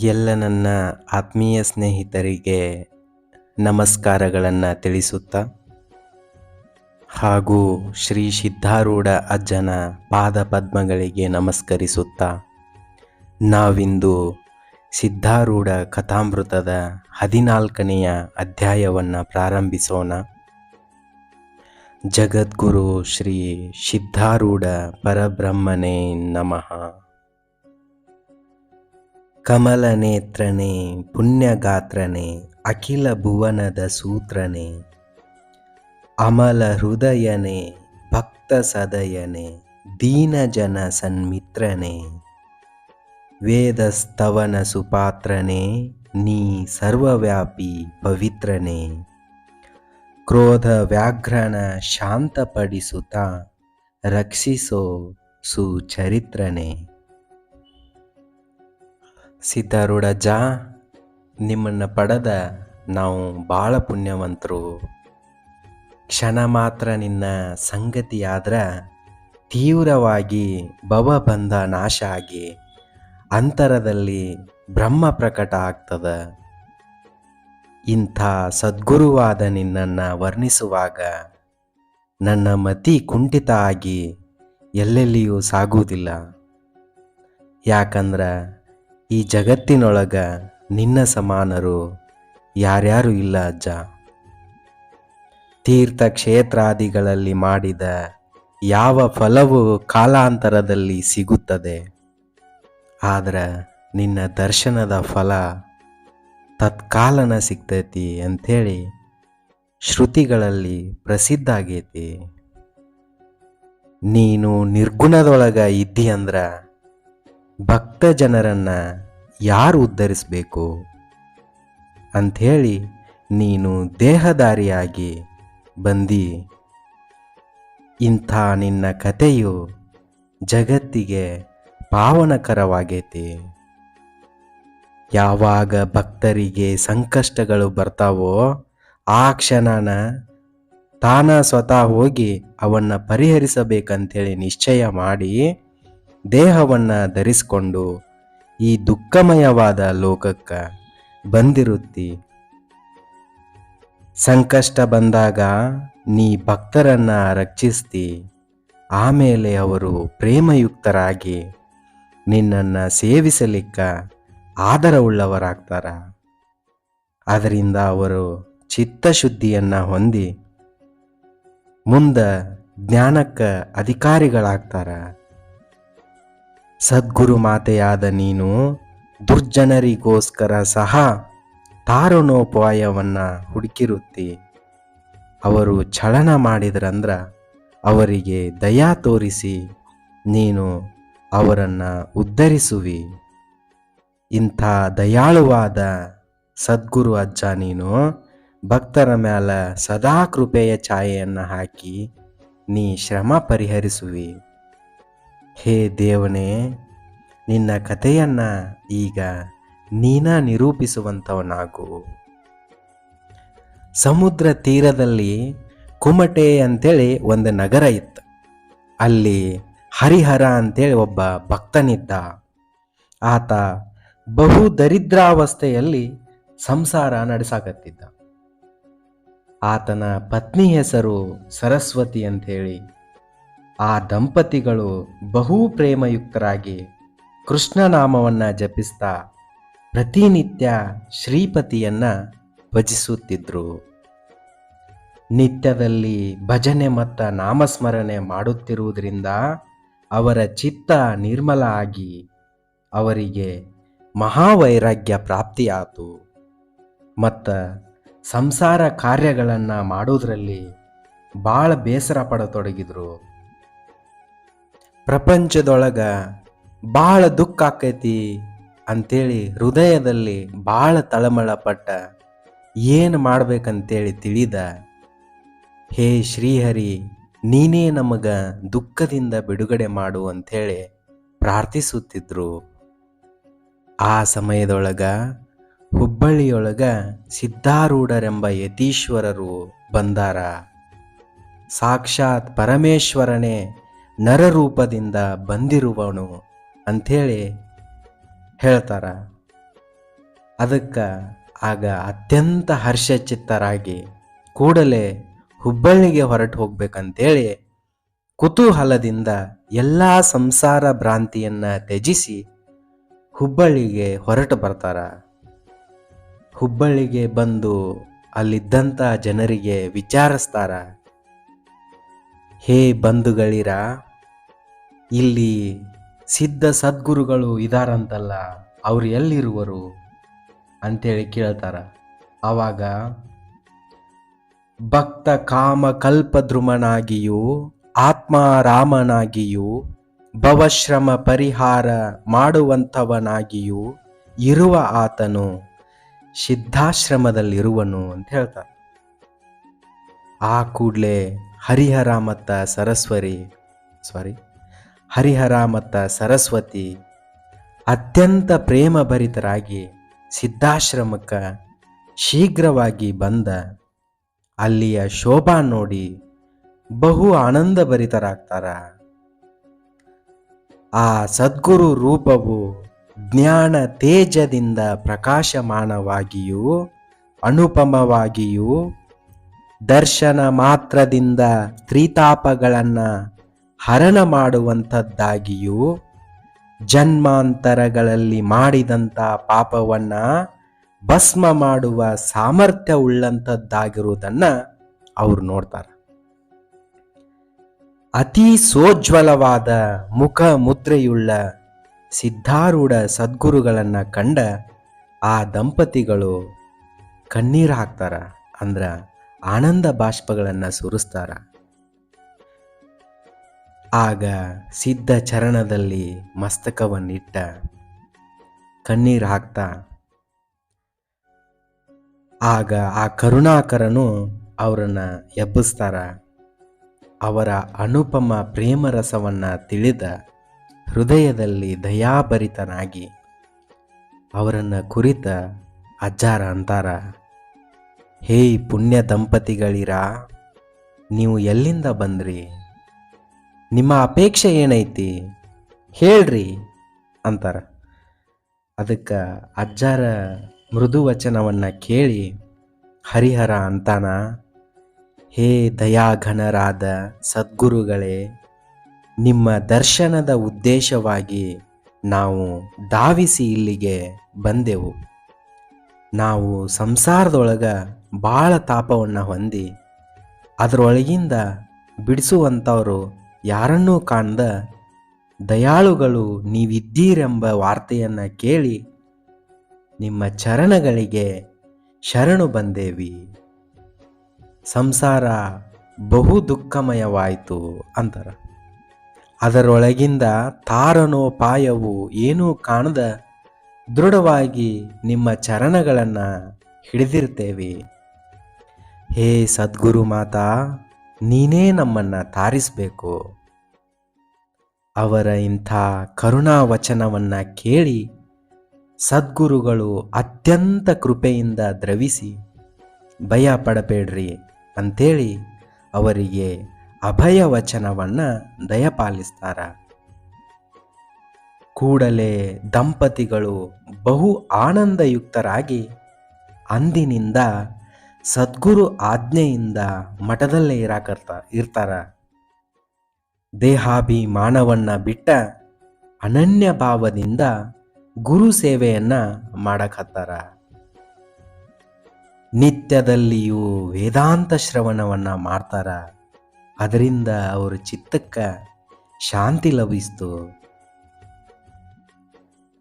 ಎಲ್ಲ ನನ್ನ ಆತ್ಮೀಯ ಸ್ನೇಹಿತರಿಗೆ ನಮಸ್ಕಾರಗಳನ್ನು ತಿಳಿಸುತ್ತಾ ಹಾಗೂ ಶ್ರೀ ಸಿದ್ಧಾರೂಢ ಅಜ್ಜನ ಪಾದ ಪದ್ಮಗಳಿಗೆ ನಮಸ್ಕರಿಸುತ್ತಾ ನಾವಿಂದು ಸಿದ್ಧಾರೂಢ ಕಥಾಮೃತದ 14ನೆಯ ಅಧ್ಯಾಯವನ್ನು ಪ್ರಾರಂಭಿಸೋಣ. ಜಗದ್ಗುರು ಶ್ರೀ ಸಿದ್ಧಾರೂಢ ಪರಬ್ರಹ್ಮನೇ ನಮಃ. ಕಮಲನೇತ್ರನೇ ಪುಣ್ಯಗಾತ್ರನೇ ಅಖಿಲ ಭುವನದ ಸೂತ್ರನೇ ಅಮಲ ಹೃದಯನೇ ಭಕ್ತ ಸದಯನೇ ದೀನಜನ ಸನ್ಮಿತ್ರನೇ ವೇದಸ್ತವನ ಸುಪಾತ್ರನೇ ನೀ ಸರ್ವವ್ಯಾಪಿ ಪವಿತ್ರನೇ ಕ್ರೋಧ ವ್ಯಾಘ್ರನ ಶಾಂತಪಡಿಸುತ್ತಾ ರಕ್ಷಿಸೋ ಸುಚರಿತ್ರನೇ. ಸಿದ್ಧಾರೂಢಜ್ಜ, ನಿಮ್ಮನ್ನು ಪಡೆದ ನಾವು ಭಾಳ ಪುಣ್ಯವಂತರು. ಕ್ಷಣ ಮಾತ್ರ ನಿನ್ನ ಸಂಗತಿಯಾದ್ರೆ ತೀವ್ರವಾಗಿ ಭವಬಂಧ ನಾಶ ಆಗಿ ಅಂತರದಲ್ಲಿ ಬ್ರಹ್ಮ ಪ್ರಕಟ ಆಗ್ತದೆ. ಇಂಥ ಸದ್ಗುರುವಾದ ನಿನ್ನನ್ನು ವರ್ಣಿಸುವಾಗ ನನ್ನ ಮತಿ ಕುಂಠಿತ ಆಗಿ ಎಲ್ಲೆಲ್ಲಿಯೂ ಸಾಗುವುದಿಲ್ಲ. ಯಾಕಂದ್ರೆ ಈ ಜಗತ್ತಿನೊಳಗ ನಿನ್ನ ಸಮಾನರು ಯಾರ್ಯಾರು ಇಲ್ಲ ಅಜ್ಜ. ತೀರ್ಥಕ್ಷೇತ್ರಾದಿಗಳಲ್ಲಿ ಮಾಡಿದ ಯಾವ ಫಲವೂ ಕಾಲಾಂತರದಲ್ಲಿ ಸಿಗುತ್ತದೆ. ಆದ್ರೆ ನಿನ್ನ ದರ್ಶನದ ಫಲ ತತ್ಕಾಲನ ಸಿಗ್ತೈತಿ ಅಂಥೇಳಿ ಶ್ರುತಿಗಳಲ್ಲಿ ಪ್ರಸಿದ್ಧ ಆಗೈತಿ. ನೀನು ನಿರ್ಗುಣದೊಳಗ ಇದ್ದಿ ಅಂದ್ರ ಭಕ್ತ ಜನರನ್ನು ಯಾರು ಉದ್ಧರಿಸಬೇಕು ಅಂಥೇಳಿ ನೀನು ದೇಹದಾರಿಯಾಗಿ ಬಂದು ಇಂಥ ನಿನ್ನ ಕಥೆಯು ಜಗತ್ತಿಗೆ ಪಾವನಕರವಾಗೈತಿ. ಯಾವಾಗ ಭಕ್ತರಿಗೆ ಸಂಕಷ್ಟಗಳು ಬರ್ತಾವೋ ಆ ಕ್ಷಣನ ತಾನ ಸ್ವತಃ ಹೋಗಿ ಅವನ್ನು ಪರಿಹರಿಸಬೇಕಂತೇಳಿ ನಿಶ್ಚಯ ಮಾಡಿ ದೇಹವನ್ನು ಧರಿಸಿಕೊಂಡು ಈ ದುಃಖಮಯವಾದ ಲೋಕಕ್ಕೆ ಬಂದಿರುತ್ತಿ. ಸಂಕಷ್ಟ ಬಂದಾಗ ನೀ ಭಕ್ತರನ್ನು ರಕ್ಷಿಸ್ತಿ. ಆಮೇಲೆ ಅವರು ಪ್ರೇಮಯುಕ್ತರಾಗಿ ನಿನ್ನನ್ನು ಸೇವಿಸಲಿಕ್ಕೆ ಆದರವುಳ್ಳವರಾಗ್ತಾರ. ಅದರಿಂದ ಅವರು ಚಿತ್ತಶುದ್ಧಿಯನ್ನು ಹೊಂದಿ ಮುಂದೆ ಜ್ಞಾನಕ್ಕೆ ಅಧಿಕಾರಿಗಳಾಗ್ತಾರ. ಸದ್ಗುರು ಮಾತೆಯಾದ ನೀನು ದುರ್ಜನರಿಗೋಸ್ಕರ ಸಹ ತಾರುಣೋಪಾಯವನ್ನು ಹುಡುಕಿರುತ್ತಿ. ಅವರು ಛಳನ ಮಾಡಿದ್ರಂದ್ರ ಅವರಿಗೆ ದಯಾ ತೋರಿಸಿ ನೀನು ಅವರನ್ನು ಉದ್ಧರಿಸುವಿ. ಇಂಥ ದಯಾಳುವಾದ ಸದ್ಗುರು ಅಜ್ಜ ನೀನು ಭಕ್ತರ ಮೇಲೆ ಸದಾ ಕೃಪೆಯ ಛಾಯೆಯನ್ನು ಹಾಕಿ ನೀ ಶ್ರಮ ಪರಿಹರಿಸುವಿ. ಹೇ ದೇವನೇ, ನಿನ್ನ ಕಥೆಯನ್ನು ಈಗ ನೀನ ನಿರೂಪಿಸುವಂಥವನಾಗು. ಸಮುದ್ರ ತೀರದಲ್ಲಿ ಕುಮಟೆ ಅಂತೇಳಿ ಒಂದು ನಗರ ಇತ್ತು. ಅಲ್ಲಿ ಹರಿಹರ ಅಂತೇಳಿ ಒಬ್ಬ ಭಕ್ತನಿದ್ದ. ಆತ ಬಹು ದರಿದ್ರಾವಸ್ಥೆಯಲ್ಲಿ ಸಂಸಾರ ನಡೆಸಾಕತ್ತಿದ್ದ. ಆತನ ಪತ್ನಿ ಹೆಸರು ಸರಸ್ವತಿ ಅಂಥೇಳಿ. ಆ ದಂಪತಿಗಳು ಬಹು ಪ್ರೇಮಯುಕ್ತರಾಗಿ ಕೃಷ್ಣನಾಮವನ್ನು ಜಪಿಸ್ತಾ ಪ್ರತಿನಿತ್ಯ ಶ್ರೀಪತಿಯನ್ನು ಭಜಿಸುತ್ತಿದ್ದರು. ನಿತ್ಯದಲ್ಲಿ ಭಜನೆ ಮತ್ತು ನಾಮಸ್ಮರಣೆ ಮಾಡುತ್ತಿರುವುದರಿಂದ ಅವರ ಚಿತ್ತ ನಿರ್ಮಲ ಆಗಿ ಅವರಿಗೆ ಮಹಾವೈರಾಗ್ಯ ಪ್ರಾಪ್ತಿಯಾಯಿತು. ಮತ್ತು ಸಂಸಾರ ಕಾರ್ಯಗಳನ್ನು ಮಾಡೋದರಲ್ಲಿ ಭಾಳ ಬೇಸರ ಪಡತೊಡಗಿದ್ರು. ಪ್ರಪಂಚದೊಳಗ ಭಾಳ ದುಃಖ ಆಕೈತಿ ಅಂಥೇಳಿ ಹೃದಯದಲ್ಲಿ ಭಾಳ ತಳಮಳ ಪಟ್ಟ ಏನು ಮಾಡ್ಬೇಕಂತೇಳಿ ತಿಳಿದ. ಹೇ ಶ್ರೀಹರಿ, ನೀನೇ ನಮಗ ದುಃಖದಿಂದ ಬಿಡುಗಡೆ ಮಾಡು ಅಂಥೇಳಿ ಪ್ರಾರ್ಥಿಸುತ್ತಿದ್ರು. ಆ ಸಮಯದೊಳಗ ಹುಬ್ಬಳ್ಳಿಯೊಳಗ ಸಿದ್ಧಾರೂಢರೆಂಬ ಯತೀಶ್ವರರು ಬಂದಾರ. ಸಾಕ್ಷಾತ್ ಪರಮೇಶ್ವರನೇ ನರರೂಪದಿಂದ ಬಂದಿರುವನು ಅಂಥೇಳಿ ಹೇಳ್ತಾರ. ಅದಕ್ಕೆ ಆಗ ಅತ್ಯಂತ ಹರ್ಷಚಿತ್ತರಾಗಿ ಕೂಡಲೇ ಹುಬ್ಬಳ್ಳಿಗೆ ಹೊರಟು ಹೋಗ್ಬೇಕಂತೇಳಿ ಕುತೂಹಲದಿಂದ ಎಲ್ಲ ಸಂಸಾರ ಭ್ರಾಂತಿಯನ್ನು ತ್ಯಜಿಸಿ ಹುಬ್ಬಳ್ಳಿಗೆ ಹೊರಟು ಬರ್ತಾರ. ಹುಬ್ಬಳ್ಳಿಗೆ ಬಂದು ಅಲ್ಲಿದ್ದಂಥ ಜನರಿಗೆ ವಿಚಾರಿಸ್ತಾರ, ಹೇ ಬಂಧುಗಳಿರ, ಇಲ್ಲಿ ಸಿದ್ಧ ಸದ್ಗುರುಗಳು ಇದಾರಂತಲ್ಲ, ಅವ್ರು ಎಲ್ಲಿರುವರು ಅಂತೇಳಿ ಕೇಳ್ತಾರ. ಆವಾಗ ಭಕ್ತ ಕಾಮ ಕಲ್ಪದ್ರುಮನಾಗಿಯೂ ಆತ್ಮಾರಾಮನಾಗಿಯೂ ಭವಶ್ರಮ ಪರಿಹಾರ ಮಾಡುವಂಥವನಾಗಿಯೂ ಇರುವ ಆತನು ಸಿದ್ಧಾಶ್ರಮದಲ್ಲಿರುವನು ಅಂತ ಹೇಳ್ತಾರೆ. ಆ ಕೂಡಲೇ ಹರಿಹರ ಮತ್ತು ಸರಸ್ವತಿ ಅತ್ಯಂತ ಪ್ರೇಮಭರಿತರಾಗಿ ಸಿದ್ಧಾಶ್ರಮಕ್ಕೆ ಶೀಘ್ರವಾಗಿ ಬಂದ ಅಲ್ಲಿಯ ಶೋಭಾ ನೋಡಿ ಬಹು ಆನಂದಭರಿತರಾಗ್ತಾರ. ಆ ಸದ್ಗುರು ರೂಪವು ಜ್ಞಾನ ತೇಜದಿಂದ ಪ್ರಕಾಶಮಾನವಾಗಿಯೂ ಅನುಪಮವಾಗಿಯೂ ದರ್ಶನ ಮಾತ್ರದಿಂದ ತ್ರಿತಾಪಗಳನ್ನು ಹರಣ ಮಾಡುವಂಥದ್ದಾಗಿಯೂ ಜನ್ಮಾಂತರಗಳಲ್ಲಿ ಮಾಡಿದಂಥ ಪಾಪವನ್ನು ಭಸ್ಮ ಮಾಡುವ ಸಾಮರ್ಥ್ಯವುಳ್ಳಂಥದ್ದಾಗಿರುವುದನ್ನು ಅವರು ನೋಡ್ತಾರೆ. ಅತಿ ಸೋಜ್ವಲವಾದ ಮುಖ ಮುದ್ರೆಯುಳ್ಳ ಸಿದ್ಧಾರೂಢ ಸದ್ಗುರುಗಳನ್ನು ಕಂಡ ಆ ದಂಪತಿಗಳು ಕಣ್ಣೀರು ಹಾಕ್ತಾರ, ಅಂದ್ರೆ ಆನಂದ ಬಾಷ್ಪಗಳನ್ನು ಸುರಿಸ್ತಾರ. ಆಗ ಸಿದ್ಧ ಚರಣದಲ್ಲಿ ಮಸ್ತಕವನ್ನಿಟ್ಟ ಕಣ್ಣೀರು ಹಾಕ್ತಾ ಆಗ ಆ ಕರುಣಾಕರನು ಅವರನ್ನು ಎಬ್ಬಿಸ್ತಾರ. ಅವರ ಅನುಪಮ ಪ್ರೇಮರಸವನ್ನು ತಿಳಿದ ಹೃದಯದಲ್ಲಿ ದಯಾಭರಿತನಾಗಿ ಅವರನ್ನು ಕುರಿತ ಅಜ್ಜಾರ ಅಂತಾರ, ಹೇ ಪುಣ್ಯ ದಂಪತಿಗಳಿರ, ನೀವು ಎಲ್ಲಿಂದ ಬಂದ್ರಿ? ನಿಮ್ಮ ಅಪೇಕ್ಷೆ ಏನೈತಿ ಹೇಳ್ರಿ ಅಂತಾರ. ಅದಕ್ಕೆ ಅಜ್ಜಾರ ಮೃದು ವಚನವನ್ನು ಕೇಳಿ ಹರಿಹರ ಅಂತಾನ, ಹೇ ದಯಾಘನರಾದ ಸದ್ಗುರುಗಳೇ, ನಿಮ್ಮ ದರ್ಶನದ ಉದ್ದೇಶವಾಗಿ ನಾವು ಧಾವಿಸಿ ಇಲ್ಲಿಗೆ ಬಂದೆವು. ನಾವು ಸಂಸಾರದೊಳಗೆ ಭಾಳ ತಾಪವನ್ನು ಹೊಂದಿ ಅದರೊಳಗಿಂದ ಬಿಡಿಸುವಂಥವರು ಯಾರನ್ನೂ ಕಾಣದ ದಯಾಳುಗಳು ನೀವಿದ್ದೀರೆಂಬ ವಾರ್ತೆಯನ್ನು ಕೇಳಿ ನಿಮ್ಮ ಚರಣಗಳಿಗೆ ಶರಣು ಬಂದೇವಿ. ಸಂಸಾರ ಬಹು ದುಃಖಮಯವಾಯಿತು ಅಂತಾರ. ಅದರೊಳಗಿಂದ ತಾರನೋಪಾಯವು ಏನೂ ಕಾಣದ ದೃಢವಾಗಿ ನಿಮ್ಮ ಚರಣಗಳನ್ನು ಹಿಡಿದಿರ್ತೇವೆ. ಹೇ ಸದ್ಗುರು ಮಾತಾ, ನೀನೇ ನಮ್ಮನ್ನು ತಾರಿಸಬೇಕು. ಅವರ ಇಂಥ ಕರುಣಾ ವಚನವನ್ನು ಕೇಳಿ ಸದ್ಗುರುಗಳು ಅತ್ಯಂತ ಕೃಪೆಯಿಂದ ದ್ರವಿಸಿ, ಭಯ ಪಡಬೇಡ್ರಿ ಅಂಥೇಳಿ ಅವರಿಗೆ ಅಭಯ ವಚನವನ್ನು ದಯಪಾಲಿಸ್ತಾರ. ಕೂಡಲೇ ದಂಪತಿಗಳು ಬಹು ಆನಂದಯುಕ್ತರಾಗಿ ಅಂದಿನಿಂದ ಸದ್ಗುರು ಆಜ್ಞೆಯಿಂದ ಮಠದಲ್ಲೇ ಇರ್ತಾರ. ದೇಹಾಭಿಮಾನವನ್ನು ಬಿಟ್ಟ ಅನನ್ಯ ಭಾವದಿಂದ ಗುರು ಸೇವೆಯನ್ನು ಮಾಡಕತ್ತಾರ. ನಿತ್ಯದಲ್ಲಿಯೂ ವೇದಾಂತ ಶ್ರವಣವನ್ನು ಮಾಡ್ತಾರ. ಅದರಿಂದ ಅವರ ಚಿತ್ತಕ್ಕೆ ಶಾಂತಿ ಲಭಿಸ್ತು.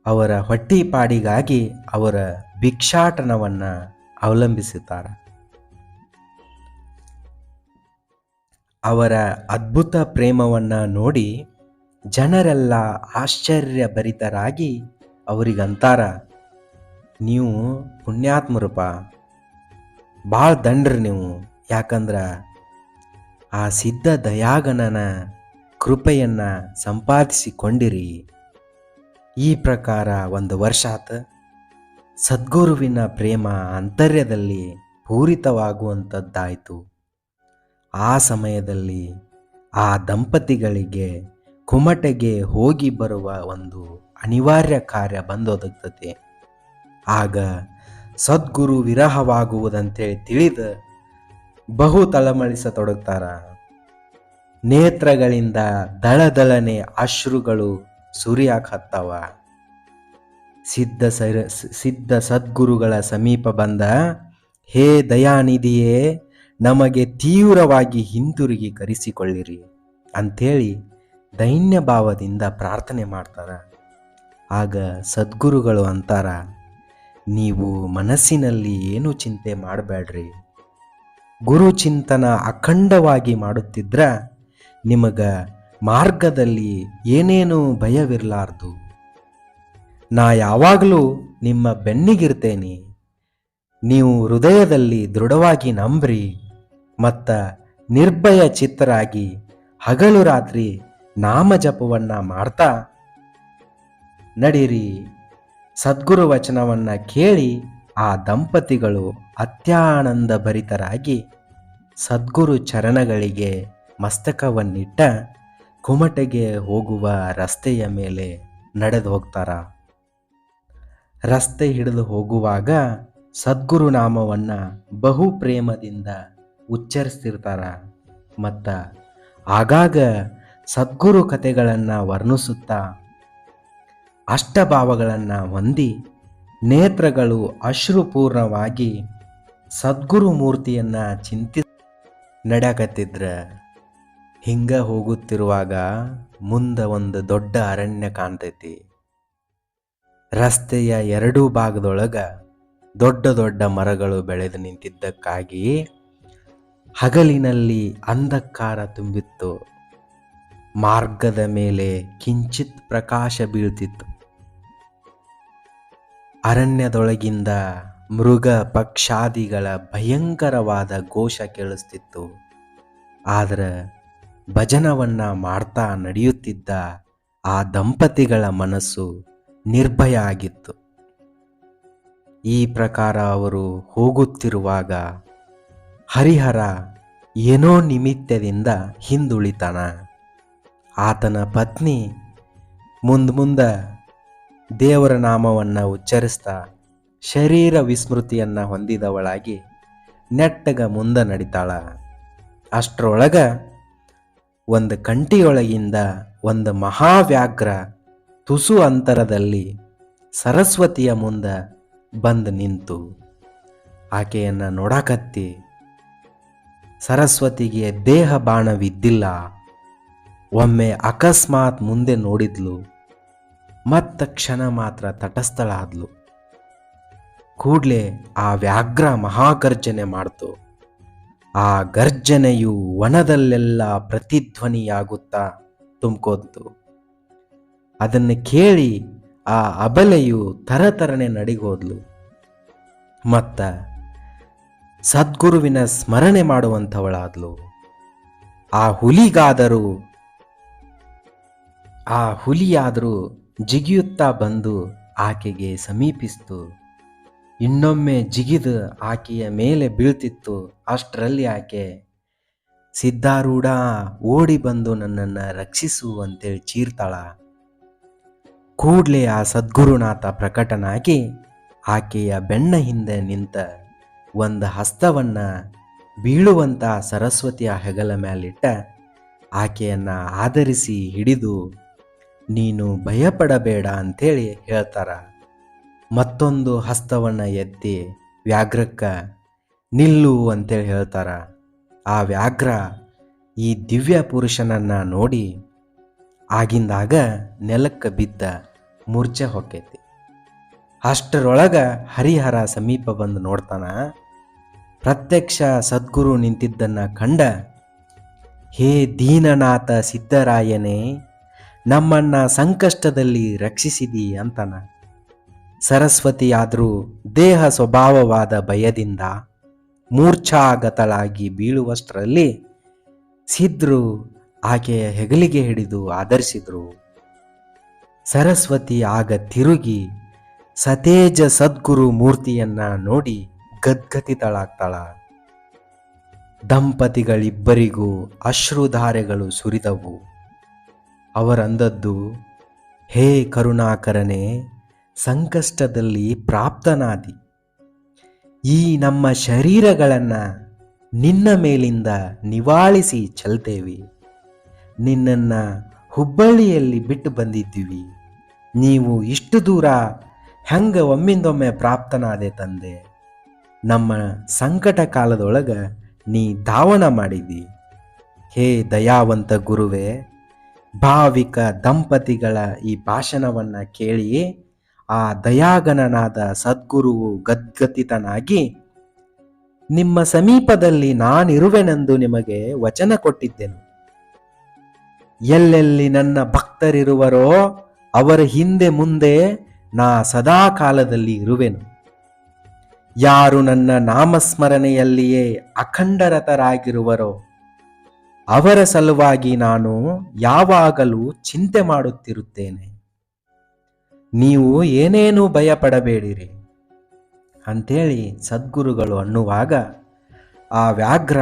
ಅವರ ಹೊಟ್ಟಿಪಾಡಿಗಾಗಿ ಅವರ ಭಿಕ್ಷಾಟನವನ್ನು ಅವಲಂಬಿಸುತ್ತಾರೆ. ಅವರ ಅದ್ಭುತ ಪ್ರೇಮವನ್ನು ನೋಡಿ ಜನರೆಲ್ಲ ಆಶ್ಚರ್ಯಭರಿತರಾಗಿ ಅವರಿಗಂತಾರ, ನೀವು ಪುಣ್ಯಾತ್ಮರೂಪ, ಭಾಳ ದಂಡ್ರಿ ನೀವು. ಯಾಕಂದ್ರೆ ಆ ಸಿದ್ಧ ದಯಾಗಣನ ಕೃಪೆಯನ್ನು ಸಂಪಾದಿಸಿಕೊಂಡಿರಿ. ಈ ಪ್ರಕಾರ ಒಂದು ವರ್ಷ ಆತ. ಸದ್ಗುರುವಿನ ಪ್ರೇಮ ಅಂತರ್ಯದಲ್ಲಿ ಪೂರಿತವಾಗುವಂಥದ್ದಾಯಿತು. ಆ ಸಮಯದಲ್ಲಿ ಆ ದಂಪತಿಗಳಿಗೆ ಕುಮಟೆಗೆ ಹೋಗಿ ಬರುವ ಒಂದು ಅನಿವಾರ್ಯ ಕಾರ್ಯ ಬಂದೊದಗ್ತದೆ. ಆಗ ಸದ್ಗುರು ವಿರಹವಾಗುವುದಂತೇಳಿ ತಿಳಿದ ಬಹು ತಳಮಳಿಸತೊಡಗ್ತಾರ. ನೇತ್ರಗಳಿಂದ ದಳದಳನೆ ಅಶ್ರುಗಳು ಸುರಿಯಾಕತ್ತವ. ಸಿದ್ಧ ಸದ್ಗುರುಗಳ ಸಮೀಪ ಬಂದ, ಹೇ ದಯಾನಿಧಿಯೇ, ನಮಗೆ ತೀವ್ರವಾಗಿ ಹಿಂತಿರುಗಿ ಕರೆಸಿಕೊಳ್ಳಿರಿ ಅಂಥೇಳಿ ದೈನ್ಯ ಭಾವದಿಂದ ಪ್ರಾರ್ಥನೆ ಮಾಡ್ತಾರ. ಆಗ ಸದ್ಗುರುಗಳು ಅಂತಾರ, ನೀವು ಮನಸ್ಸಿನಲ್ಲಿ ಏನು ಚಿಂತೆ ಮಾಡಬೇಡ್ರಿ. ಗುರು ಚಿಂತನ ಅಖಂಡವಾಗಿ ಮಾಡುತ್ತಿದ್ರ ನಿಮಗ ಮಾರ್ಗದಲ್ಲಿ ಏನೇನೂ ಭಯವಿರಲಾರ್ದು. ನಾ ಯಾವಾಗಲೂ ನಿಮ್ಮ ಬೆನ್ನಿಗಿರ್ತೇನೆ. ನೀವು ಹೃದಯದಲ್ಲಿ ದೃಢವಾಗಿ ನಂಬ್ರಿ ಮತ್ತು ನಿರ್ಭಯ ಚಿತ್ತರಾಗಿ ಹಗಲು ರಾತ್ರಿ ನಾಮ ಜಪವನ್ನ ಮಾಡ್ತಾ ನಡೀರಿ. ಸದ್ಗುರು ವಚನವನ್ನ ಕೇಳಿ ಆ ದಂಪತಿಗಳು ಅತ್ಯಾನಂದ ಭರಿತರಾಗಿ ಸದ್ಗುರು ಚರಣಗಳಿಗೆ ಮಸ್ತಕವನ್ನಿಟ್ಟ ಕುಮಟೆಗೆ ಹೋಗುವ ರಸ್ತೆಯ ಮೇಲೆ ನಡೆದು ಹೋಗ್ತಾರ. ರಸ್ತೆ ಹಿಡಿದು ಹೋಗುವಾಗ ಸದ್ಗುರು ನಾಮವನ್ನ ಬಹು ಪ್ರೇಮದಿಂದ ಉಚ್ಚರಿಸ್ತಿರ್ತಾರ ಮತ್ತು ಆಗಾಗ ಸದ್ಗುರು ಕಥೆಗಳನ್ನು ವರ್ಣಿಸುತ್ತಾ ಅಷ್ಟಭಾವಗಳನ್ನು ಹೊಂದಿ ನೇತ್ರಗಳು ಅಶ್ರುಪೂರ್ಣವಾಗಿ ಸದ್ಗುರು ಮೂರ್ತಿಯನ್ನು ಚಿಂತಿಸಿ ನಡೆಯಕತ್ತಿದ್ರ. ಹಿಂಗ ಹೋಗುತ್ತಿರುವಾಗ ಮುಂದೆ ಒಂದು ದೊಡ್ಡ ಅರಣ್ಯ ಕಾಣ್ತೈತಿ. ರಸ್ತೆಯ ಎರಡೂ ಭಾಗದೊಳಗ ದೊಡ್ಡ ದೊಡ್ಡ ಮರಗಳು ಬೆಳೆದು ನಿಂತಿದ್ದಕ್ಕಾಗಿ ಹಗಲಿನಲ್ಲಿ ಅಂಧಕಾರ ತುಂಬಿತ್ತು. ಮಾರ್ಗದ ಮೇಲೆ ಕಿಂಚಿತ್ ಪ್ರಕಾಶ ಬೀಳ್ತಿತ್ತು. ಅರಣ್ಯದೊಳಗಿಂದ ಮೃಗ ಪಕ್ಷಾದಿಗಳ ಭಯಂಕರವಾದ ಘೋಷ ಕೇಳಿಸ್ತಿತ್ತು. ಆದ್ರೆ ಭಜನವನ್ನ ಮಾಡ್ತಾ ನಡೆಯುತ್ತಿದ್ದ ಆ ದಂಪತಿಗಳ ಮನಸ್ಸು ನಿರ್ಭಯ ಆಗಿತ್ತು. ಈ ಪ್ರಕಾರ ಅವರು ಹೋಗುತ್ತಿರುವಾಗ ಹರಿಹರ ಏನೋ ನಿಮಿತ್ತದಿಂದ ಹಿಂದುಳಿತಾನ. ಆತನ ಪತ್ನಿ ಮುಂದೆ ದೇವರ ನಾಮವನ್ನು ಉಚ್ಚರಿಸ್ತಾ ಶರೀರ ವಿಸ್ಮೃತಿಯನ್ನು ಹೊಂದಿದವಳಾಗಿ ನೆಟ್ಟಗ ಮುಂದೆ ನಡಿತಾಳ. ಅಷ್ಟರೊಳಗ ಒಂದು ಕಂಟಿಯೊಳಗಿಂದ ಒಂದು ಮಹಾವ್ಯಾಘ್ರ ತುಸು ಅಂತರದಲ್ಲಿ ಸರಸ್ವತಿಯ ಮುಂದೆ ಬಂದು ನಿಂತು ಆಕೆಯನ್ನು ನೋಡಕತ್ತಿ ಸರಸ್ವತಿಗೆ ದೇಹ ಬಾಣವಿದ್ದಿಲ್ಲ. ಒಮ್ಮೆ ಅಕಸ್ಮಾತ್ ಮುಂದೆ ನೋಡಿದ್ಲು, ಮತ್ತ ಕ್ಷಣ ಮಾತ್ರ ತಟಸ್ಥಳಾದ್ಲು. ಕೂಡಲೇ ಆ ವ್ಯಾಘ್ರ ಮಹಾಗರ್ಜನೆ ಮಾಡ್ತು. ಆ ಗರ್ಜನೆಯು ವನದಲ್ಲೆಲ್ಲ ಪ್ರತಿಧ್ವನಿಯಾಗುತ್ತಾ ತುಂಬ್ಕೋತು. ಅದನ್ನು ಕೇಳಿ ಆ ಅಬಲೆಯು ತರತರನೆ ನಡಿಗೋದ್ಲು. ಮತ್ತ ಸದ್ಗುರುವಿನ ಸ್ಮರಣೆ ಮಾಡುವಂಥವಳಾದ್ಲು. ಆ ಹುಲಿಯಾದರೂ ಜಿಗಿಯುತ್ತಾ ಬಂದು ಆಕೆಗೆ ಸಮೀಪಿಸ್ತು. ಇನ್ನೊಮ್ಮೆ ಜಿಗಿದು ಆಕೆಯ ಮೇಲೆ ಬೀಳ್ತಿತ್ತು. ಅಷ್ಟರಲ್ಲಿ ಆಕೆ, ಸಿದ್ಧಾರೂಢ, ಓಡಿ ಬಂದು ನನ್ನನ್ನು ರಕ್ಷಿಸು ಅಂತೇಳಿ ಚೀರ್ತಾಳ. ಕೂಡಲೇ ಆ ಸದ್ಗುರುನಾಥ ಪ್ರಕಟನಾಗಿ ಆಕೆಯ ಬೆನ್ನ ಹಿಂದೆ ನಿಂತ ಒಂದು ಹಸ್ತವನ್ನ ಬೀಳುವಂಥ ಸರಸ್ವತಿಯ ಹೆಗಲ ಮೇಲಿಟ್ಟ ಆಕೆಯನ್ನು ಆಧರಿಸಿ ಹಿಡಿದು, ನೀನು ಭಯಪಡಬೇಡ ಅಂಥೇಳಿ ಹೇಳ್ತಾರ. ಮತ್ತೊಂದು ಹಸ್ತವನ್ನು ಎತ್ತಿ ವ್ಯಾಘ್ರಕ್ಕ ನಿಲ್ಲು ಅಂತೇಳಿ ಹೇಳ್ತಾರ. ಆ ವ್ಯಾಘ್ರ ಈ ದಿವ್ಯ ಪುರುಷನನ್ನು ನೋಡಿ ಆಗಿಂದಾಗ ನೆಲಕ್ಕೆ ಬಿದ್ದ ಮೂರ್ಛೆ ಹೊಕ್ಕೈತಿ. ಅಷ್ಟರೊಳಗ ಹರಿಹರ ಸಮೀಪ ಬಂದು ನೋಡ್ತಾನ. ಪ್ರತ್ಯಕ್ಷ ಸದ್ಗುರು ನಿಂತಿದ್ದನ್ನು ಕಂಡ, ಹೇ ದೀನನಾಥ ಸಿದ್ಧರಾಯನೇ, ನಮ್ಮನ್ನ ಸಂಕಷ್ಟದಲ್ಲಿ ರಕ್ಷಿಸಿದಿ ಅಂತಾನ. ಸರಸ್ವತಿಯಾದರೂ ದೇಹ ಸ್ವಭಾವವಾದ ಭಯದಿಂದ ಮೂರ್ಛಾಗತಳಾಗಿ ಬೀಳುವಷ್ಟರಲ್ಲಿ ಸಿದ್ಧರು ಆಕೆಯ ಹೆಗಲಿಗೆ ಹಿಡಿದು ಆದರಿಸಿದ್ರು. ಸರಸ್ವತಿ ಆಗ ತಿರುಗಿ ಸತೇಜ ಸದ್ಗುರು ಮೂರ್ತಿಯನ್ನ ನೋಡಿ ಗದ್ಗದಿತಳಾಗ್ತಾಳ. ದಂಪತಿಗಳಿಬ್ಬರಿಗೂ ಅಶ್ರುಧಾರೆಗಳು ಸುರಿದವು. ಅವರಂದದ್ದು, ಹೇ ಕರುಣಾಕರನೇ, ಸಂಕಷ್ಟದಲ್ಲಿ ಪ್ರಾಪ್ತನಾದಿ. ಈ ನಮ್ಮ ಶರೀರಗಳನ್ನು ನಿನ್ನ ಮೇಲಿಂದ ನಿವಾಳಿಸಿ ಚೆಲ್ತೇವೆ. ನಿನ್ನನ್ನು ಹುಬ್ಬಳ್ಳಿಯಲ್ಲಿ ಬಿಟ್ಟು ಬಂದಿದ್ದೀವಿ. ನೀವು ಇಷ್ಟು ದೂರ ಹೆಂಗೆ ಒಮ್ಮಿಂದೊಮ್ಮೆ ಪ್ರಾಪ್ತನಾದೆ ತಂದೆ? ನಮ್ಮ ಸಂಕಟ ಕಾಲದೊಳಗೆ ನೀ ಧಾವಣ ಮಾಡಿದಿ. ಹೇ ದಯಾವಂತ ಗುರುವೇ, ಭಾವಿಕ ದಂಪತಿಗಳ ಈ ಭಾಷಣವನ್ನು ಕೇಳಿ ಆ ದಯಾಗಣನಾದ ಸದ್ಗುರುವು ಗದ್ಗದಿತನಾಗಿ, ನಿಮ್ಮ ಸಮೀಪದಲ್ಲಿ ನಾನಿರುವೆನೆಂದು ನಿಮಗೆ ವಚನ ಕೊಟ್ಟಿದ್ದೆನು. ಎಲ್ಲೆಲ್ಲಿ ನನ್ನ ಭಕ್ತರಿರುವರೋ ಅವರ ಹಿಂದೆ ಮುಂದೆ ನಾ ಸದಾ ಕಾಲದಲ್ಲಿ ಇರುವೆನು. ಯಾರು ನನ್ನ ನಾಮಸ್ಮರಣೆಯಲ್ಲಿಯೇ ಅಖಂಡರತರಾಗಿರುವರೋ ಅವರ ಸಲುವಾಗಿ ನಾನು ಯಾವಾಗಲೂ ಚಿಂತೆ ಮಾಡುತ್ತಿರುತ್ತೇನೆ. ನೀವು ಏನೇನೂ ಭಯಪಡಬೇಡಿರಿ ಅಂಥೇಳಿ ಸದ್ಗುರುಗಳು ಅನ್ನುವಾಗ ಆ ವ್ಯಾಘ್ರ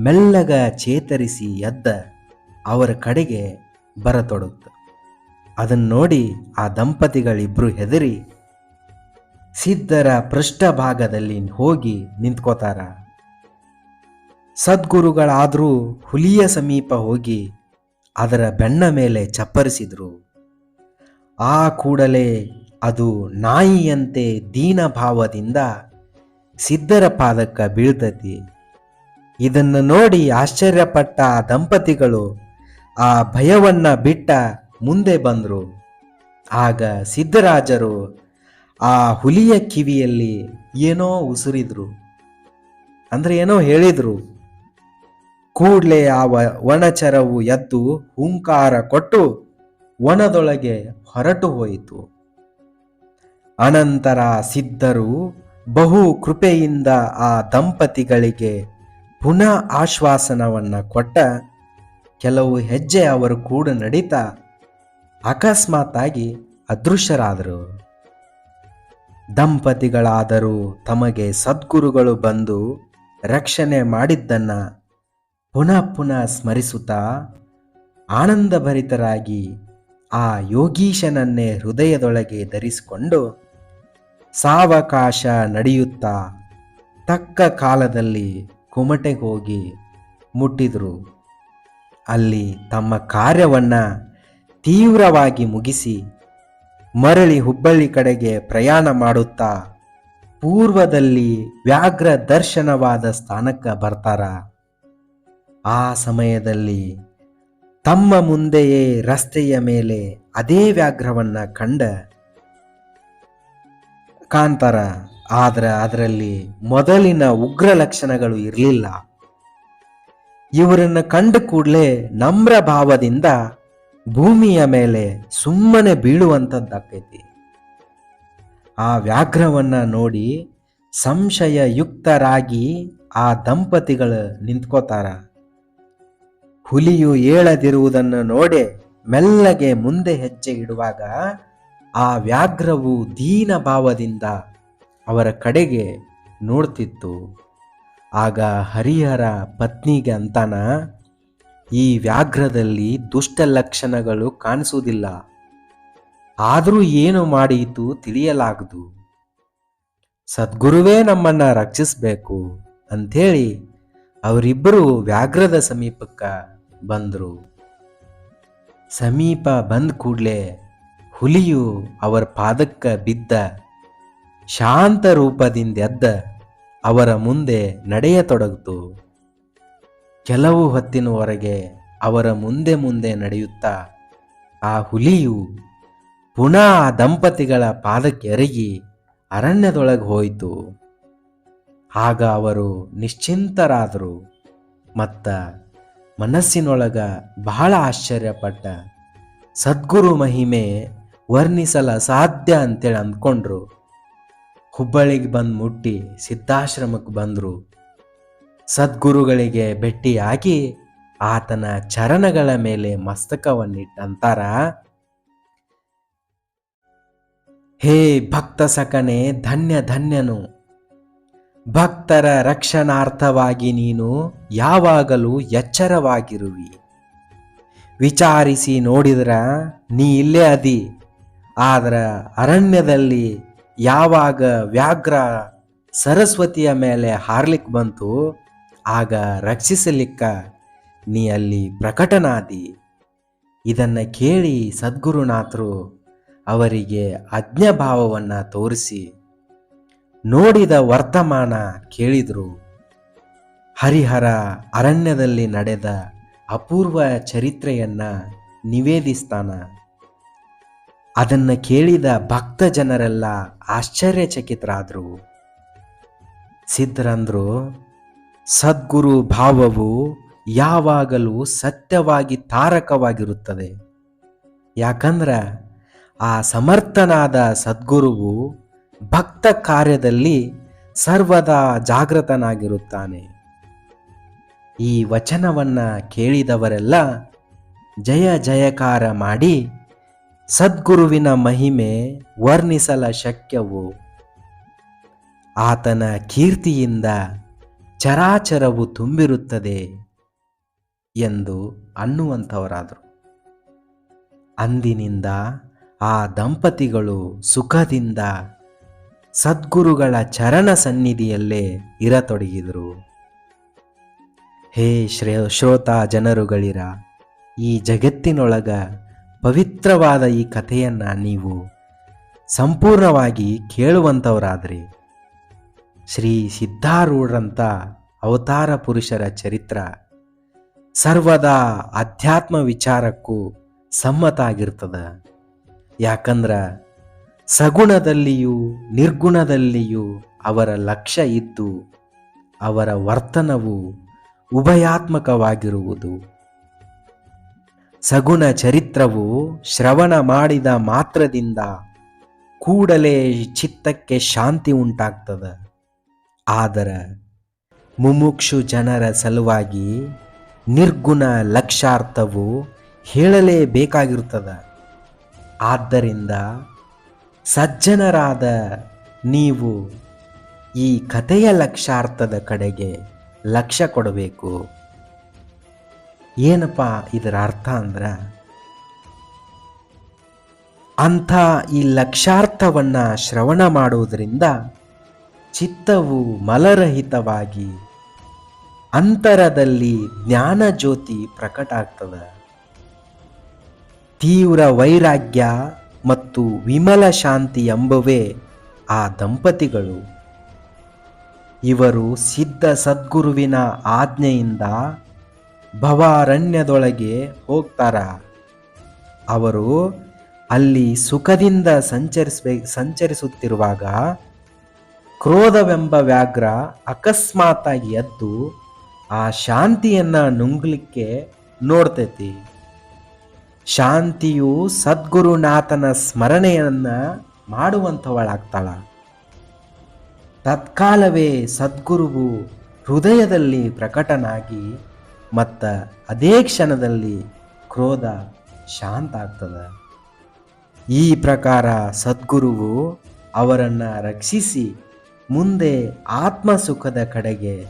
ಮೆಲ್ಲಗ ಚೇತರಿಸಿ ಎದ್ದ ಅವರ ಕಡೆಗೆ ಬರತೊಡಗ್ತು. ಅದನ್ನು ನೋಡಿ ಆ ದಂಪತಿಗಳಿಬ್ಬರು ಹೆದರಿ ಸಿದ್ಧರ ಪೃಷ್ಠಭಾಗದಲ್ಲಿ ಹೋಗಿ ನಿಂತ್ಕೋತಾರ. ಸದ್ಗುರುಗಳಾದರೂ ಹುಲಿಯ ಸಮೀಪ ಹೋಗಿ ಅದರ ಬೆನ್ನ ಮೇಲೆ ಚಪ್ಪರಿಸಿದ್ರು. ಆ ಕೂಡಲೇ ಅದು ನಾಯಿಯಂತೆ ದೀನಭಾವದಿಂದ ಸಿದ್ಧರ ಪಾದಕ್ಕೆ ಬೀಳ್ತತಿ. ಇದನ್ನು ನೋಡಿ ಆಶ್ಚರ್ಯಪಟ್ಟ ಆ ದಂಪತಿಗಳು ಆ ಭಯವನ್ನ ಬಿಟ್ಟ ಮುಂದೆ ಬಂದರು. ಆಗ ಸಿದ್ಧರಾಜರು ಆ ಹುಲಿಯ ಕಿವಿಯಲ್ಲಿ ಏನೋ ಉಸುರಿದ್ರು, ಅಂದ್ರೆ ಏನೋ ಹೇಳಿದ್ರು. ಕೂಡಲೇ ಆ ವನಚರವು ಎದ್ದು ಹುಂಕಾರ ಕೊಟ್ಟು ವನದೊಳಗೆ ಹೊರಟು ಹೋಯಿತು. ಅನಂತರ ಸಿದ್ಧರು ಬಹು ಕೃಪೆಯಿಂದ ಆ ದಂಪತಿಗಳಿಗೆ ಪುನಃ ಆಶ್ವಾಸನವನ್ನು ಕೊಟ್ಟ. ಕೆಲವು ಹೆಜ್ಜೆ ಅವರು ಕೂಡ ನಡೀತಾ ಅಕಸ್ಮಾತ್ತಾಗಿ ಅದೃಶ್ಯರಾದರು. ದಂಪತಿಗಳಾದರೂ ತಮಗೆ ಸದ್ಗುರುಗಳು ಬಂದು ರಕ್ಷಣೆ ಮಾಡಿದ್ದನ್ನ ಪುನಃ ಪುನಃ ಸ್ಮರಿಸುತ್ತಾ ಆನಂದಭರಿತರಾಗಿ ಆ ಯೋಗೀಶನನ್ನೇ ಹೃದಯದೊಳಗೆ ಧರಿಸಿಕೊಂಡು ಸಾವಕಾಶ ನಡೆಯುತ್ತಾ ತಕ್ಕ ಕಾಲದಲ್ಲಿ ಕುಮಟೆಗೆ ಹೋಗಿ ಮುಟ್ಟಿದರು. ಅಲ್ಲಿ ತಮ್ಮ ಕಾರ್ಯವನ್ನು ತೀವ್ರವಾಗಿ ಮುಗಿಸಿ ಮರಳಿ ಹುಬ್ಬಳ್ಳಿ ಕಡೆಗೆ ಪ್ರಯಾಣ ಮಾಡುತ್ತಾ ಪೂರ್ವದಲ್ಲಿ ವ್ಯಾಘ್ರ ದರ್ಶನವಾದ ಸ್ಥಾನಕ್ಕೆ ಬರ್ತಾರ. ಆ ಸಮಯದಲ್ಲಿ ತಮ್ಮ ಮುಂದೆಯೇ ರಸ್ತೆಯ ಮೇಲೆ ಅದೇ ವ್ಯಾಘ್ರವನ್ನ ಕಾಣ್ತಾರ. ಆದ್ರೆ ಅದರಲ್ಲಿ ಮೊದಲಿನ ಉಗ್ರ ಲಕ್ಷಣಗಳು ಇರಲಿಲ್ಲ. ಇವರನ್ನು ಕಂಡ ಕೂಡಲೇ ನಮ್ರ ಭಾವದಿಂದ ಭೂಮಿಯ ಮೇಲೆ ಸುಮ್ಮನೆ ಬೀಳುವಂಥದ್ದಾಕೈತಿ. ಆ ವ್ಯಾಘ್ರವನ್ನ ನೋಡಿ ಸಂಶಯಯುಕ್ತರಾಗಿ ಆ ದಂಪತಿಗಳು ನಿಂತ್ಕೋತಾರ. ಹುಲಿಯು ಏಳದಿರುವುದನ್ನು ನೋಡಿ ಮೆಲ್ಲಗೆ ಮುಂದೆ ಹೆಜ್ಜೆ ಇಡುವಾಗ ಆ ವ್ಯಾಘ್ರವು ದೀನ ಭಾವದಿಂದ ಅವರ ಕಡೆಗೆ ನೋಡ್ತಿತ್ತು. ಆಗ ಹರಿಹರ ಪತ್ನಿಗೆ ಅಂತಾನ, ಈ ವ್ಯಾಘ್ರದಲ್ಲಿ ದುಷ್ಟ ಲಕ್ಷಣಗಳು ಕಾಣಿಸುವುದಿಲ್ಲ, ಆದರೂ ಏನು ಮಾಡಿತು ತಿಳಿಯಲಾಗದು. ಸದ್ಗುರುವೇ ನಮ್ಮನ್ನ ರಕ್ಷಿಸಬೇಕು ಅಂಥೇಳಿ ಅವರಿಬ್ಬರು ವ್ಯಾಘ್ರದ ಸಮೀಪಕ್ಕೆ ಬಂದರು. ಸಮೀಪ ಬಂದ ಕೂಡಲೇ ಹುಲಿಯು ಅವರ ಪಾದಕ್ಕೆ ಬಿದ್ದ ಶಾಂತ ರೂಪದಿಂದ ಎದ್ದ ಅವರ ಮುಂದೆ ನಡೆಯತೊಡಗಿತು. ಕೆಲವು ಹೊತ್ತಿನವರೆಗೆ ಅವರ ಮುಂದೆ ಮುಂದೆ ನಡೆಯುತ್ತಾ ಆ ಹುಲಿಯು ಪುನಃ ಆ ದಂಪತಿಗಳ ಪಾದಕ್ಕೆ ಎರಗಿ ಅರಣ್ಯದೊಳಗೆ ಹೋಯಿತು. ಆಗ ಅವರು ನಿಶ್ಚಿಂತರಾದರು. ಮತ್ತ ಮನಸ್ಸಿನೊಳಗ ಬಹಳ ಆಶ್ಚರ್ಯಪಟ್ಟ ಸದ್ಗುರು ಮಹಿಮೆ ವರ್ಣಿಸಲ ಸಾಧ್ಯ ಅಂತೇಳಿ ಅಂದ್ಕೊಂಡ್ರು. ಹುಬ್ಬಳ್ಳಿಗೆ ಬಂದು ಮುಟ್ಟಿ ಸಿದ್ಧಾಶ್ರಮಕ್ಕೆ ಬಂದರು. ಸದ್ಗುರುಗಳಿಗೆ ಭೇಟಿಯಾಗಿ ಆತನ ಚರಣಗಳ ಮೇಲೆ ಮಸ್ತಕವನ್ನಿಟ್ಟಂತಾರ, ಹೇ ಭಕ್ತ ಸಖನೆ, ಧನ್ಯ ಧನ್ಯನು. ಭಕ್ತರ ರಕ್ಷಣಾರ್ಥವಾಗಿ ನೀನು ಯಾವಾಗಲೂ ಎಚ್ಚರವಾಗಿರುವಿ. ವಿಚಾರಿಸಿ ನೋಡಿದ್ರ ನೀ ಇಲ್ಲೇ ಅದಿ. ಆದ್ರ ಅರಣ್ಯದಲ್ಲಿ ಯಾವಾಗ ವ್ಯಾಘ್ರ ಸರಸ್ವತಿಯ ಮೇಲೆ ಹಾರ್ಲಿಕ್ಕೆ ಬಂತು, ಆಗ ರಕ್ಷಿಸಲಿಕ್ಕ ನೀ ಅಲ್ಲಿ ಪ್ರಕಟನಾದಿ. ಇದನ್ನ ಕೇಳಿ ಸದ್ಗುರುನಾಥರು ಅವರಿಗೆ ಅಜ್ಞಭಾವವನ್ನು ತೋರಿಸಿ ನೋಡಿದ ವರ್ತಮಾನ ಕೇಳಿದರು. ಹರಿಹರ ಅರಣ್ಯದಲ್ಲಿ ನಡೆದ ಅಪೂರ್ವ ಚರಿತ್ರೆಯನ್ನ ನಿವೇದಿಸ್ತಾನ. ಅದನ್ನ ಕೇಳಿದ ಭಕ್ತ ಜನರೆಲ್ಲ ಆಶ್ಚರ್ಯಚಕಿತರಾದರು. ಸಿದ್ಧರಂದ್ರು, ಸದ್ಗುರು ಭಾವವು ಯಾವಾಗಲೂ ಸತ್ಯವಾಗಿ ತಾರಕವಾಗಿರುತ್ತದೆ. ಯಾಕಂದ್ರೆ ಆ ಸಮರ್ಥನಾದ ಸದ್ಗುರುವು ಭಕ್ತ ಕಾರ್ಯದಲ್ಲಿ ಸರ್ವದಾ ಜಾಗೃತನಾಗಿರುತ್ತಾನೆ. ಈ ವಚನವನ್ನ ಕೇಳಿದವರೆಲ್ಲ ಜಯ ಜಯಕಾರ ಮಾಡಿ ಸದ್ಗುರುವಿನ ಮಹಿಮೆ ವರ್ಣಿಸಲ ಶಕ್ಯವು. ಆತನ ಕೀರ್ತಿಯಿಂದ ಚರಾಚರವು ತುಂಬಿರುತ್ತದೆ ಎಂದು ಅನ್ನುವಂಥವರಾದರು. ಅಂದಿನಿಂದ ಆ ದಂಪತಿಗಳು ಸುಖದಿಂದ ಸದ್ಗುರುಗಳ ಚರಣ ಸನ್ನಿಧಿಯಲ್ಲೇ ಇರತೊಡಗಿದರು. ಹೇ ಶ್ರೋತಾ ಜನರುಗಳಿರ, ಈ ಜಗತ್ತಿನೊಳಗ ಪವಿತ್ರವಾದ ಈ ಕಥೆಯನ್ನ ನೀವು ಸಂಪೂರ್ಣವಾಗಿ ಕೇಳುವಂಥವರಾದ್ರಿ. ಶ್ರೀ ಸಿದ್ಧಾರೂಢರಂಥ ಅವತಾರ ಪುರುಷರ ಚರಿತ್ರ ಸರ್ವದಾ ಅಧ್ಯಾತ್ಮ ವಿಚಾರಕ್ಕೂ ಸಮ್ಮತ ಆಗಿರ್ತದ. ಯಾಕಂದ್ರ ಸಗುಣದಲ್ಲಿಯೂ ನಿರ್ಗುಣದಲ್ಲಿಯೂ ಅವರ ಲಕ್ಷ್ಯ ಇದ್ದು ಅವರ ವರ್ತನವು ಉಭಯಾತ್ಮಕವಾಗಿರುವುದು. ಸಗುಣ ಚರಿತ್ರವು ಶ್ರವಣ ಮಾಡಿದ ಮಾತ್ರದಿಂದ ಕೂಡಲೇ ಚಿತ್ತಕ್ಕೆ ಶಾಂತಿ ಉಂಟಾಗ್ತದ. ಆದರೆ ಮುಮುಕ್ಷು ಜನರ ಸಲುವಾಗಿ ನಿರ್ಗುಣ ಲಕ್ಷ್ಯಾರ್ಥವು ಹೇಳಲೇಬೇಕಾಗಿರುತ್ತದೆ. ಆದ್ದರಿಂದ ಸಜ್ಜನರಾದ ನೀವು ಈ ಕಥೆಯ ಲಕ್ಷ್ಯಾರ್ಥದ ಕಡೆಗೆ ಲಕ್ಷ್ಯ ಕೊಡಬೇಕು. ಏನಪ್ಪ ಇದರ ಅರ್ಥ ಅಂದ್ರೆ, ಅಂಥ ಈ ಲಕ್ಷ್ಯಾರ್ಥವನ್ನ ಶ್ರವಣ ಮಾಡುವುದರಿಂದ ಚಿತ್ತವು ಮಲರಹಿತವಾಗಿ ಅಂತರದಲ್ಲಿ ಜ್ಞಾನ ಜ್ಯೋತಿ ಪ್ರಕಟ ಆಗ್ತದೆ. ತೀವ್ರ ವೈರಾಗ್ಯ ಮತ್ತು ವಿಮಲ ಶಾಂತಿ ಎಂಬುವೇ ಆ ದಂಪತಿಗಳು. ಇವರು ಸಿದ್ಧ ಸದ್ಗುರುವಿನ ಆಜ್ಞೆಯಿಂದ ಭವಾರಣ್ಯದೊಳಗೆ ಹೋಗ್ತಾರ. ಅವರು ಅಲ್ಲಿ ಸುಖದಿಂದ ಸಂಚರಿಸುತ್ತಿರುವಾಗ ಕ್ರೋಧವೆಂಬ ವ್ಯಾಘ್ರ ಅಕಸ್ಮಾತಾಗಿ ಎದ್ದು ಆ ಶಾಂತಿಯನ್ನ ನುಂಗ್ಲಿಕ್ಕೆ ನೋಡ್ತೈತಿ. ಶಾಂತಿಯು ಸದ್ಗುರುನಾಥನ ಸ್ಮರಣೆಯನ್ನ ಮಾಡುವಂಥವಳಾಗ್ತಾಳ. ತತ್ಕಾಲವೇ ಸದ್ಗುರುವು ಹೃದಯದಲ್ಲಿ ಪ್ರಕಟನಾಗಿ ಮತ್ತ ಅದೇ ಕ್ಷಣದಲ್ಲಿ ಕ್ರೋಧ ಶಾಂತ ಆಗ್ತದೆ. ಈ ಪ್ರಕಾರ ಸದ್ಗುರುವು ಅವರನ್ನು ರಕ್ಷಿಸಿ ಮುಂದೆ ಆತ್ಮಸುಖದ ಕಡೆಗೆ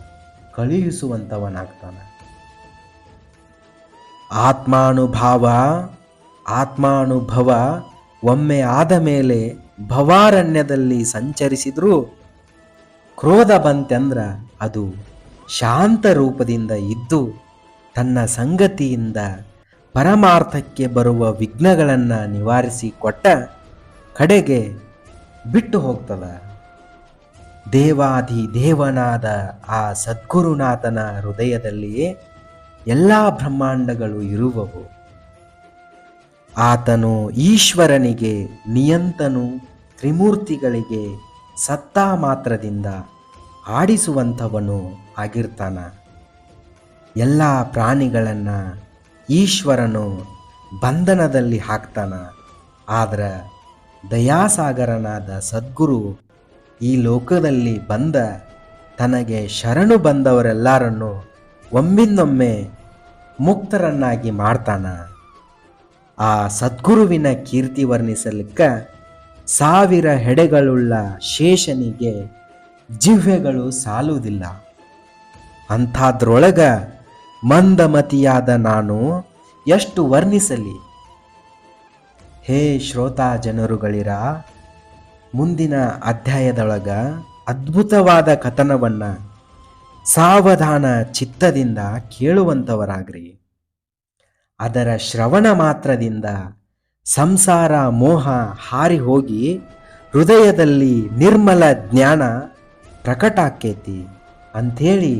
ಕಳುಹಿಸುವಂಥವನಾಗ್ತಾನೆ. ಆತ್ಮಾನುಭವ ಒಮ್ಮೆ ಆದ ಮೇಲೆ ಭವಾರಣ್ಯದಲ್ಲಿ ಸಂಚರಿಸಿದ್ರೂ ಕ್ರೋಧ ಬಂತೆಂದ್ರ ಅದು ಶಾಂತ ರೂಪದಿಂದ ಇದ್ದು ತನ್ನ ಸಂಗತಿಯಿಂದ ಪರಮಾರ್ಥಕ್ಕೆ ಬರುವ ವಿಘ್ನಗಳನ್ನು ನಿವಾರಿಸಿ ಕೊಟ್ಟ ಕಡೆಗೆ ಬಿಟ್ಟು ಹೋಗ್ತದ. ದೇವಾದಿ ದೇವನಾದ ಆ ಸದ್ಗುರುನಾಥನ ಹೃದಯದಲ್ಲಿಯೇ ಎಲ್ಲ ಬ್ರಹ್ಮಾಂಡಗಳು ಇರುವವು. ಆತನು ಈಶ್ವರನಿಗೆ ನಿಯಂತನು, ತ್ರಿಮೂರ್ತಿಗಳಿಗೆ ಸತ್ತಾ ಮಾತ್ರದಿಂದ ಆಡಿಸುವಂಥವನು ಆಗಿರ್ತಾನ. ಎಲ್ಲ ಪ್ರಾಣಿಗಳನ್ನು ಈಶ್ವರನು ಬಂಧನದಲ್ಲಿ ಹಾಕ್ತಾನ. ಆದ್ರೆ ದಯಾಸಾಗರನಾದ ಸದ್ಗುರು ಈ ಲೋಕದಲ್ಲಿ ಬಂದ ತನಗೆ ಶರಣು ಬಂದವರೆಲ್ಲರನ್ನು ಒಮ್ಮಿಂದೊಮ್ಮೆ ಮುಕ್ತರನ್ನಾಗಿ ಮಾಡ್ತಾನ. ಆ ಸದ್ಗುರುವಿನ ಕೀರ್ತಿ ವರ್ಣಿಸಲಿಕ್ಕ 1000 ಹೆಡೆಗಳುಳ್ಳ ಶೇಷನಿಗೆ ಜಿಹ್ವೆಗಳು ಸಾಲುವುದಿಲ್ಲ. ಅಂಥದ್ರೊಳಗ ಮಂದಮತಿಯಾದ ನಾನು ಎಷ್ಟು ವರ್ಣಿಸಲಿ? ಹೇ ಶ್ರೋತಾ ಜನರುಗಳಿರ, ಮುಂದಿನ ಅಧ್ಯಾಯದೊಳಗ ಅದ್ಭುತವಾದ ಕಥನವನ್ನು ಸಾವಧಾನ ಚಿತ್ತದಿಂದ ಕೇಳುವಂಥವರಾಗ್ರಿ. ಅದರ ಶ್ರವಣ ಮಾತ್ರದಿಂದ ಸಂಸಾರ ಮೋಹ ಹಾರಿ ಹೋಗಿ ಹೃದಯದಲ್ಲಿ ನಿರ್ಮಲ ಜ್ಞಾನ ಪ್ರಕಟ ಆಕ್ಕೇತಿ ಅಂಥೇಳಿ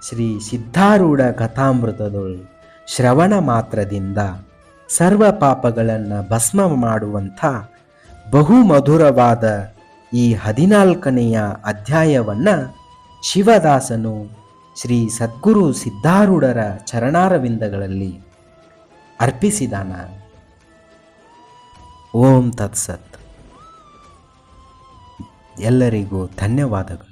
ಶ್ರೀ ಸಿದ್ಧಾರೂಢ ಕಥಾಮೃತದೊಳು ಶ್ರವಣ ಮಾತ್ರದಿಂದ ಸರ್ವ ಪಾಪಗಳನ್ನು ಭಸ್ಮ ಮಾಡುವಂಥ ಬಹುಮಧುರವಾದ ಈ 14ನೆಯ ಅಧ್ಯಾಯವನ್ನು ಶಿವದಾಸನು ಶ್ರೀ ಸದ್ಗುರು ಸಿದ್ಧಾರೂಢರ ಚರಣಾರವಿಂದಗಳಲ್ಲಿ ಅರ್ಪಿಸಿದಾನ. ಓಂ ತತ್ಸತ್. ಎಲ್ಲರಿಗೂ ಧನ್ಯವಾದಗಳು.